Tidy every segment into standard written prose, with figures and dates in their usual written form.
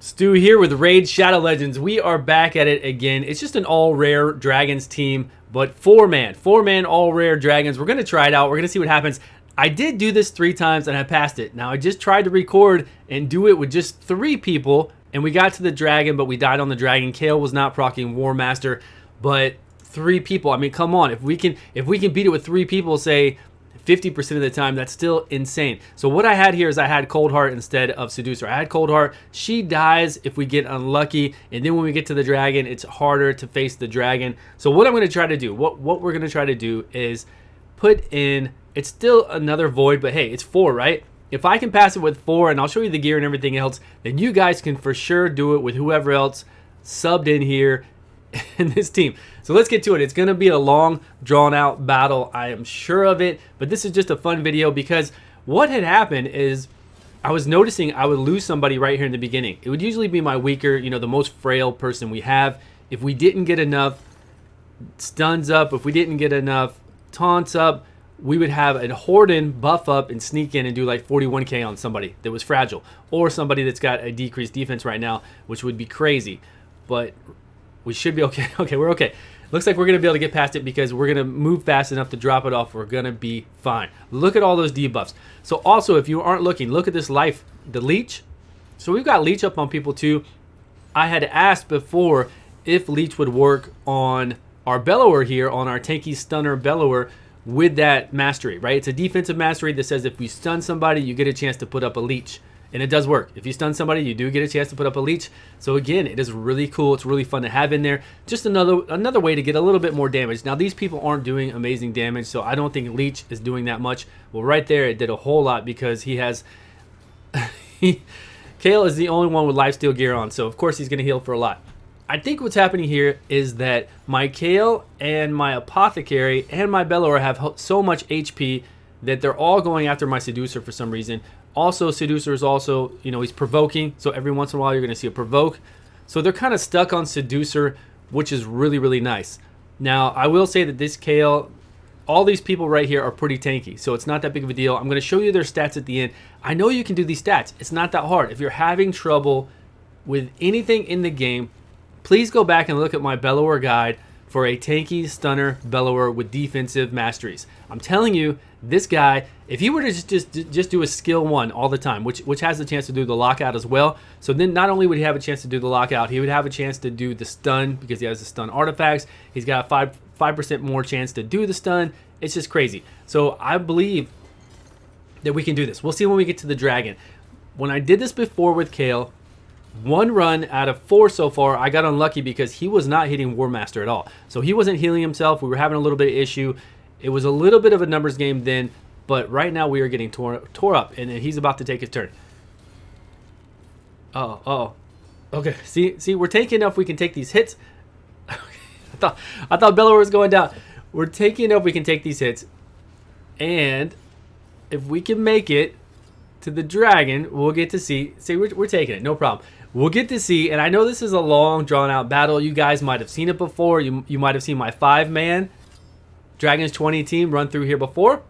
Stu here with Raid Shadow Legends. We are back at it again. It's just an all-rare Dragons team, but four-man all-rare Dragons. We're going to try it out. We're going to see what happens. I did do this 3 times and I passed it. Now, I just tried to record and do it with just 3 people, and we got to the dragon, but we died on the dragon. Kale was not proccing War Master, but 3 people. I mean, come on. If we can beat it with 3 people, say 50% of the time, that's still insane. So what I had here is I had Cold Heart instead of Seducer. I had Cold Heart. She dies if we get unlucky, and then when we get to the dragon, it's harder to face the dragon. So what I'm going to try to do, what we're going to try to do is put in, it's still another void, but hey, it's 4, right? If I can pass it with 4, and I'll show you the gear and everything else, then you guys can for sure do it with whoever else subbed in here in this team. So let's get to it. It's going to be a long, drawn-out battle. I am sure of it, but this is just a fun video because what had happened is I was noticing I would lose somebody right here in the beginning. It would usually be my weaker, the most frail person we have. If we didn't get enough stuns up, if we didn't get enough taunts up, we would have a Horden buff up and sneak in and do like 41k on somebody that was fragile, or somebody that's got a decreased defense right now, which would be crazy. But we should be okay. Okay, we're okay. Looks like we're going to be able to get past it because we're going to move fast enough to drop it off. We're going to be fine. Look at all those debuffs. So also, if you aren't looking, look at this life, the leech. So we've got leech up on people too. I had asked before if leech would work on our bellower here, on our tanky stunner bellower with that mastery, right? It's a defensive mastery that says if we stun somebody, you get a chance to put up a leech. And it does work. If you stun somebody, you do get a chance to put up a leech. So again, it is really cool. It's really fun to have in there. Just another way to get a little bit more damage. Now, these people aren't doing amazing damage, so I don't think leech is doing that much. Well, right there, it did a whole lot because he has... Kale is the only one with lifesteal gear on, so of course he's going to heal for a lot. I think what's happening here is that my Kale and my Apothecary and my Bellower have so much HP that they're all going after my Seducer for some reason. Also, Seducer is also, he's provoking. So every once in a while, you're going to see a provoke. So they're kind of stuck on Seducer, which is really, really nice. Now, I will say that this Kale, all these people right here are pretty tanky. So it's not that big of a deal. I'm going to show you their stats at the end. I know you can do these stats. It's not that hard. If you're having trouble with anything in the game, please go back and look at my Bellower guide for a tanky stunner Bellower with defensive masteries. I'm telling you, this guy, if he were to just do a skill 1 all the time, which has the chance to do the lockout as well, so then not only would he have a chance to do the lockout, he would have a chance to do the stun because he has the stun artifacts. He's got a 5% more chance to do the stun. It's just crazy. So I believe that we can do this. We'll see when we get to the dragon. When I did this before with Kale, 1 run out of 4 so far, I got unlucky because he was not hitting War Master at all. So he wasn't healing himself. We were having a little bit of issue. It was a little bit of a numbers game then, but right now we are getting tore up, and he's about to take his turn. Oh. Okay, see, we're taking enough we can take these hits. I thought Bellower was going down. We're taking enough we can take these hits, and if we can make it to the dragon, we'll get to see. See, we're taking it, no problem. We'll get to see, and I know this is a long, drawn-out battle. You guys might have seen it before. You might have seen my 5-man Dragons 20 team run through here before.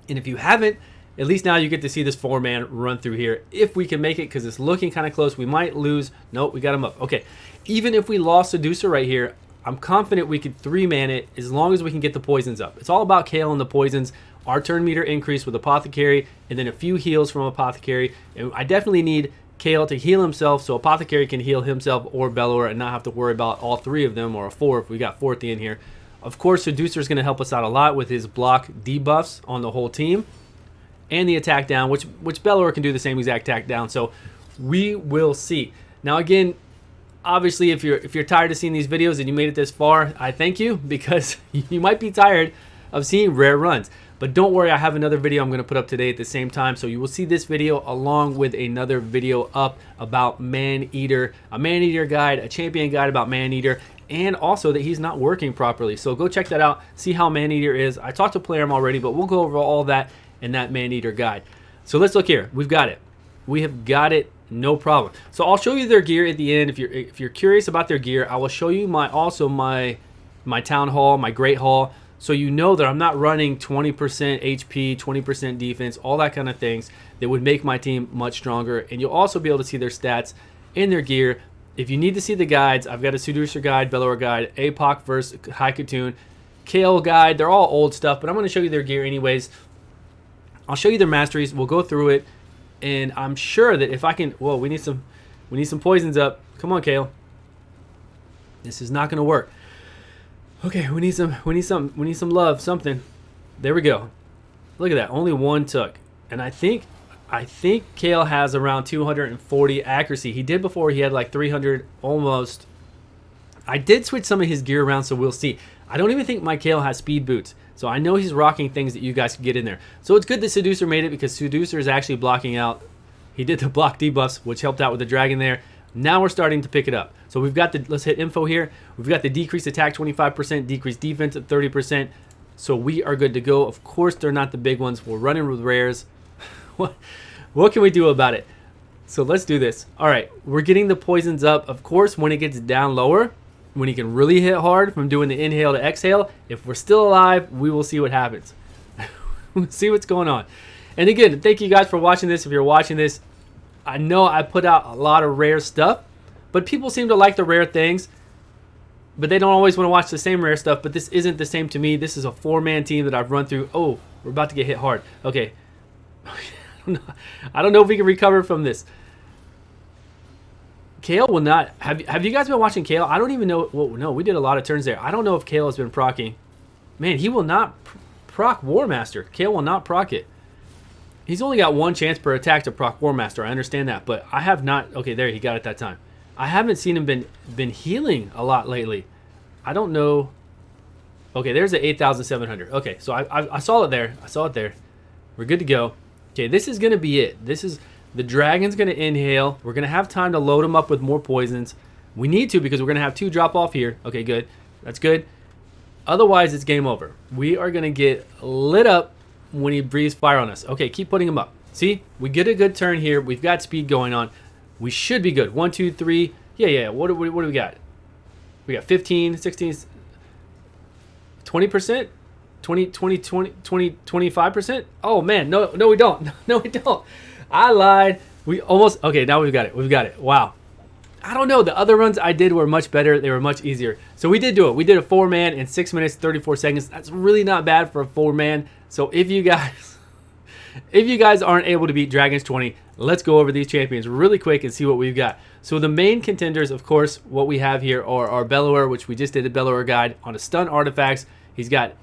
And if you haven't, at least now you get to see this 4-man run through here. If we can make it, because it's looking kind of close. We might lose. Nope, we got him up. Okay, even if we lost Seducer right here, I'm confident we could 3-man it as long as we can get the poisons up. It's all about Kale and the poisons. Our turn meter increased with Apothecary, and then a few heals from Apothecary. And I definitely need Kale to heal himself so Apothecary can heal himself or Bellower and not have to worry about all 3 of them, or a 4 if we got 4th in here. Of course, Seducer is going to help us out a lot with his block debuffs on the whole team and the attack down, which Bellower can do the same exact attack down. So we will see. Now, again, obviously, if you're tired of seeing these videos and you made it this far, I thank you, because you might be tired of seeing rare runs. But don't worry, I have another video I'm going to put up today at the same time. So you will see this video along with another video up about Man-Eater, a Man-Eater guide, a champion guide about Man-Eater, and also that he's not working properly. So go check that out, see how Man-Eater is. I talked to Playerm already, but we'll go over all that in that Man-Eater guide. So let's look here. We've got it. We have got it, no problem. So I'll show you their gear at the end. If you're curious about their gear, I will show you my Town Hall, my Great Hall, so you know that I'm not running 20% HP, 20% defense, all that kind of things that would make my team much stronger. And you'll also be able to see their stats in their gear. If you need to see the guides, I've got a Seducer guide, Bellower guide, APOC versus High Katoon, Kale guide. They're all old stuff, but I'm going to show you their gear anyways. I'll show you their masteries. We'll go through it, and I'm sure that if I can, whoa, we need some poisons up. Come on, Kale. This is not going to work. Okay, we need some love, something. There we go. Look at that. Only one took, and I think Kale has around 240 accuracy. He did before. He had like 300 almost. I did switch some of his gear around, so we'll see. I don't even think my Kale has speed boots, so I know he's rocking things that you guys can get in there. So it's good that Seducer made it, because Seducer is actually blocking out. He did the block debuffs, which helped out with the dragon there. Now we're starting to pick it up. So we've got the, let's hit info here. We've got the decreased attack 25%, decreased defense at 30%. So we are good to go. Of course, they're not the big ones. We're running with rares. What can we do about it? So let's do this. All right, we're getting the poisons up. Of course, when it gets down lower, when he can really hit hard from doing the inhale to exhale, if we're still alive, we will see what happens. We'll see what's going on. And again, thank you guys for watching this. If you're watching this, I know I put out a lot of rare stuff, but people seem to like the rare things, but they don't always want to watch the same rare stuff. But this isn't the same to me. This is a 4-man team that I've run through. Oh, we're about to get hit hard. Okay. I don't know if we can recover from this. Kale will not. Have you guys been watching Kale? I don't even know. Well, no, we did a lot of turns there. I don't know if Kale has been procking. Man, he will not proc War Master. Kale will not proc it. He's only got one chance per attack to proc War Master. I understand that, but I have not. Okay, there he got it that time. I haven't seen him been healing a lot lately. I don't know. Okay, there's an 8,700. Okay, so I saw it there. I saw it there. We're good to go. Okay, this is gonna be it. This is the dragon's gonna inhale. We're gonna have time to load him up with more poisons. We need to, because we're gonna have 2 drop off here. Okay, good. That's good. Otherwise, it's game over. We are gonna get lit up when he breathes fire on us. Okay, keep putting him up. See, we get a good turn here. We've got speed going on. We should be good. 1, 2, 3. Yeah. What do we got? We got 15, 16, 20%, 20, 25%. Oh man, no, we don't. No, we don't. I lied. We almost. Okay, now we've got it. We've got it. Wow. I don't know. The other runs I did were much better. They were much easier. So we did do it. We did a 4-man in 6 minutes 34 seconds. That's really not bad for a 4-man. So if you guys aren't able to beat Dragons 20, let's go over these champions really quick and see what we've got. So the main contenders, of course, what we have here are our Bellower, which we just did a Bellower guide on a stun artifacts. He's got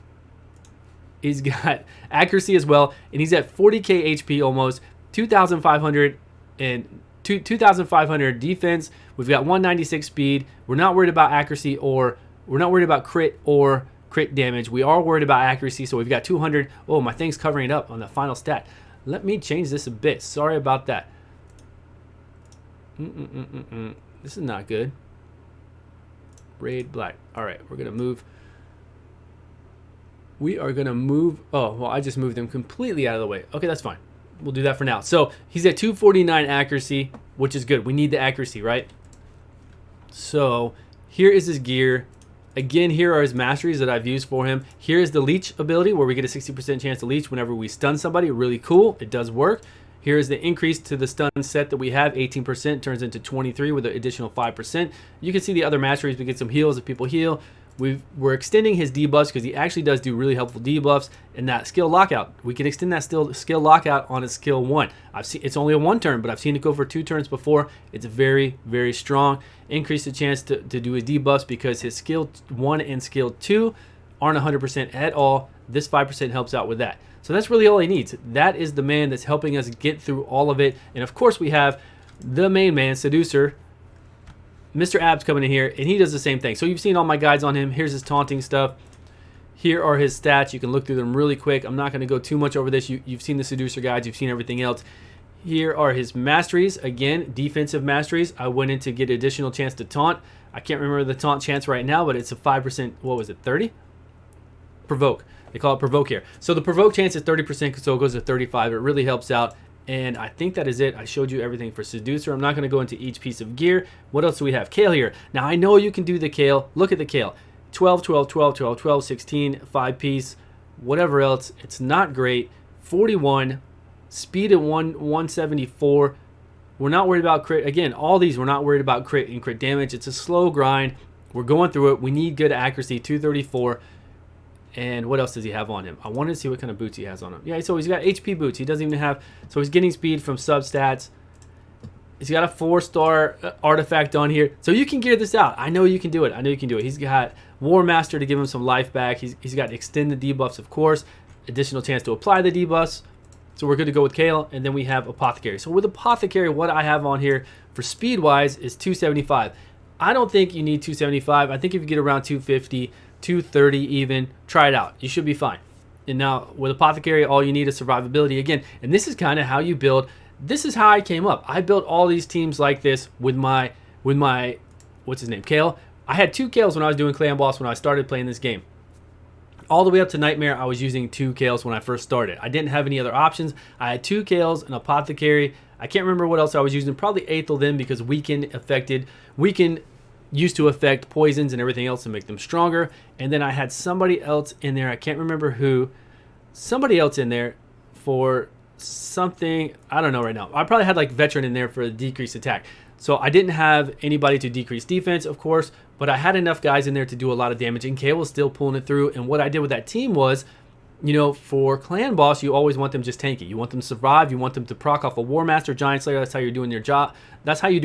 accuracy as well, and he's at 40k HP almost, 2,500 and 2,500 defense. We've got 196 speed. We're not worried about accuracy, or we're not worried about crit or crit damage. We are worried about accuracy, so we've got 200. Oh, my thing's covering it up on the final stat. Let me change this a bit. Sorry about that. This is not good. Braid black. All right, we're gonna move. We are gonna move. Oh, well, I just moved him completely out of the way. Okay, that's fine. We'll do that for now. So he's at 249 accuracy, which is good. We need the accuracy, right? So here is his gear. Again, here are his masteries that I've used for him. Here is the leech ability, where we get a 60% chance to leech whenever we stun somebody. Really cool. It does work. Here is the increase to the stun set that we have. 18% turns into 23 with an additional 5%. You can see the other masteries. We get some heals if people heal. We're extending his debuffs, because he actually does do really helpful debuffs. And that skill lockout, we can extend that skill lockout on his skill 1. I've seen it's only a 1 turn, but I've seen it go for 2 turns before. It's very, very strong. Increase the chance to do his debuffs, because his skill 1 and skill 2 aren't 100% at all. This 5% helps out with that. So that's really all he needs. That is the man that's helping us get through all of it. And of course, we have the main man, Seducer, Mr. Abs, coming in here, and he does the same thing. So you've seen all my guides on him. Here's his taunting stuff. Here are his stats. You can look through them really quick. I'm not going to go too much over this. You've seen the Seducer guides. You've seen everything else. Here are his masteries. Again, defensive masteries. I went in to get additional chance to taunt. I can't remember the taunt chance right now, but it's a 5%. What was it, 30? Provoke. They call it provoke here. So the provoke chance is 30%, so it goes to 35. It really helps out. And I think that is it. I showed you everything for Seducer. I'm not going to go into each piece of gear. What else do we have? Kale here. Now, I know you can do the Kale. Look at the Kale. 12, 12, 12, 12, 12, 16, 5-piece, whatever else. It's not great. 41, speed at 174. We're not worried about crit. Again, all these, we're not worried about crit and crit damage. It's a slow grind. We're going through it. We need good accuracy, 234. And what else does he have on him? I wanted to see what kind of boots he has on him. Yeah, so he's got HP boots. He doesn't even have... So he's getting speed from substats. He's got a 4-star artifact on here. So you can gear this out. I know you can do it. I know you can do it. He's got War Master to give him some life back. He's got extend the debuffs, of course. Additional chance to apply the debuffs. So we're good to go with Kale. And then we have Apothecary. So with Apothecary, what I have on here for speed-wise is 275. I don't think you need 275. I think if you get around 250... 230 even, try it out. You should be fine. And now with Apothecary, all you need is survivability again. And this is kind of how you build. This is how I came up. I built all these teams like this with my what's his name, Kale. I had 2 Kales when I was doing Clan Boss when I started playing this game. All the way up to Nightmare, I was using 2 Kales when I first started. I didn't have any other options. I had 2 Kales, an Apothecary. I can't remember what else I was using. Probably Aethel then, because Weaken used to affect poisons and everything else to make them stronger. And then I had somebody else in there, I can't remember who, somebody else in there for something, I don't know right now. I probably had like Veteran in there for a decreased attack. So I didn't have anybody to decrease defense, of course, but I had enough guys in there to do a lot of damage, and Kale was still pulling it through. And what I did with that team was, you know, for Clan Boss, you always want them just tanky. You want them to survive. You want them to proc off a War Master, Giant Slayer. That's how you're doing your job. That's how you're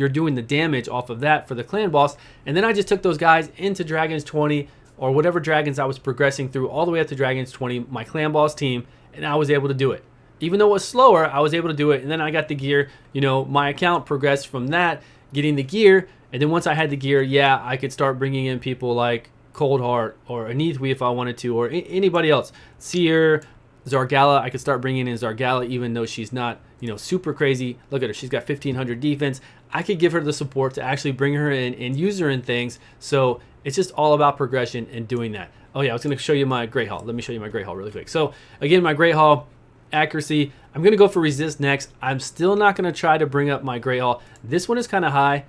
doing the damage off of that for the Clan Boss. And then I just took those guys into Dragons 20 or whatever Dragons I was progressing through all the way up to Dragons 20, my Clan Boss team, and I was able to do it. Even though it was slower, I was able to do it. And then I got the gear. You know, my account progressed from that, getting the gear. And then once I had the gear, yeah, I could start bringing in people like Coldheart or Anithwe if I wanted to, or anybody else. Seer, Zargala, I could start bringing in Zargala even though she's not, you know, super crazy. Look at her, she's got 1500 defense. I could give her the support to actually bring her in and use her in things. So it's just all about progression and doing that. Oh yeah, I was going to show you my Great Hall. Let me show you my Great Hall really quick. So again, my Great Hall accuracy, I'm going to go for resist next. I'm still not going to try to bring up my Great Hall. This one is kind of high.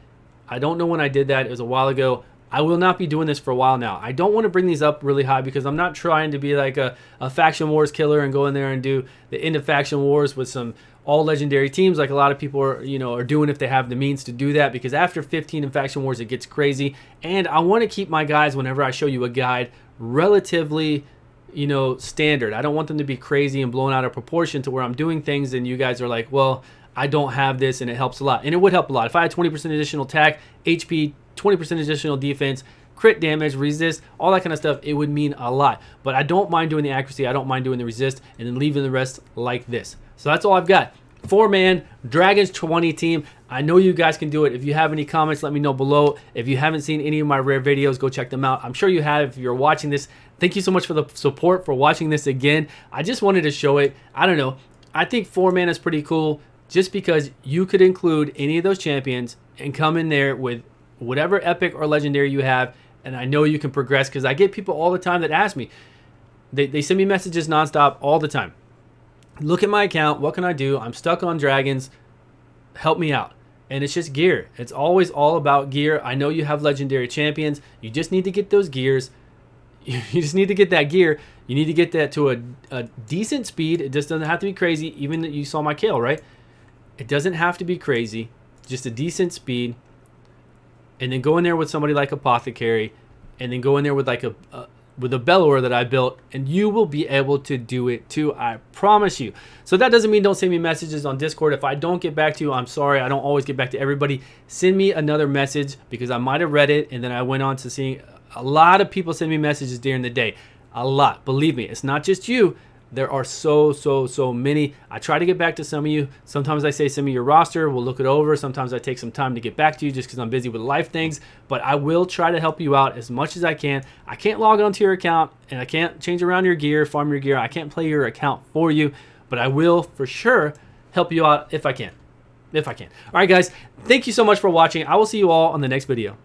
I don't know when I did that. It was a while ago. I will not be doing this for a while now. I don't want to bring these up really high because I'm not trying to be like a Faction Wars killer and go in there and do the end of Faction Wars with some all legendary teams like a lot of people are doing if they have the means to do that, because after 15 in Faction Wars it gets crazy. And I want to keep my guys, whenever I show you a guide, relatively, you know, standard. I don't want them to be crazy and blown out of proportion to where I'm doing things and you guys are like, well, I don't have this and it helps a lot. And it would help a lot. If I had 20% additional attack, HP, 20% additional defense, crit damage, resist, all that kind of stuff, it would mean a lot. But I don't mind doing the accuracy, I don't mind doing the resist, and then leaving the rest like this. So that's all I've got. 4-man Dragons 20 team. I know you guys can do it. If you have any comments, let me know below. If you haven't seen any of my rare videos, go check them out. I'm sure you have if you're watching this. Thank you so much for the support, for watching this again. I just wanted to show it. I don't know. I think 4-man is pretty cool just because you could include any of those champions and come in there with whatever epic or legendary you have, and I know you can progress, because I get people all the time that ask me. They send me messages nonstop all the time. Look at my account. What can I do? I'm stuck on dragons. Help me out. And it's just gear. It's always all about gear. I know you have legendary champions. You just need to get those gears. You just need to get that gear. You need to get that to a decent speed. It just doesn't have to be crazy. Even that you saw my Kale, right? It doesn't have to be crazy. Just a decent speed. And then go in there with somebody like Apothecary, and then go in there with like with a Bellower that I built, and you will be able to do it too, I promise you. So that doesn't mean don't send me messages on Discord. If I don't get back to you, I'm sorry. I don't always get back to everybody. Send me another message, because I might have read it, and then I went on to seeing a lot of people send me messages during the day. A lot. Believe me, it's not just you. There are so many. I try to get back to some of you. Sometimes I say send me your roster. We'll look it over. Sometimes I take some time to get back to you just because I'm busy with life things. But I will try to help you out as much as I can. I can't log onto your account, and I can't change around your gear, farm your gear. I can't play your account for you. But I will for sure help you out if I can. All right, guys. Thank you so much for watching. I will see you all on the next video.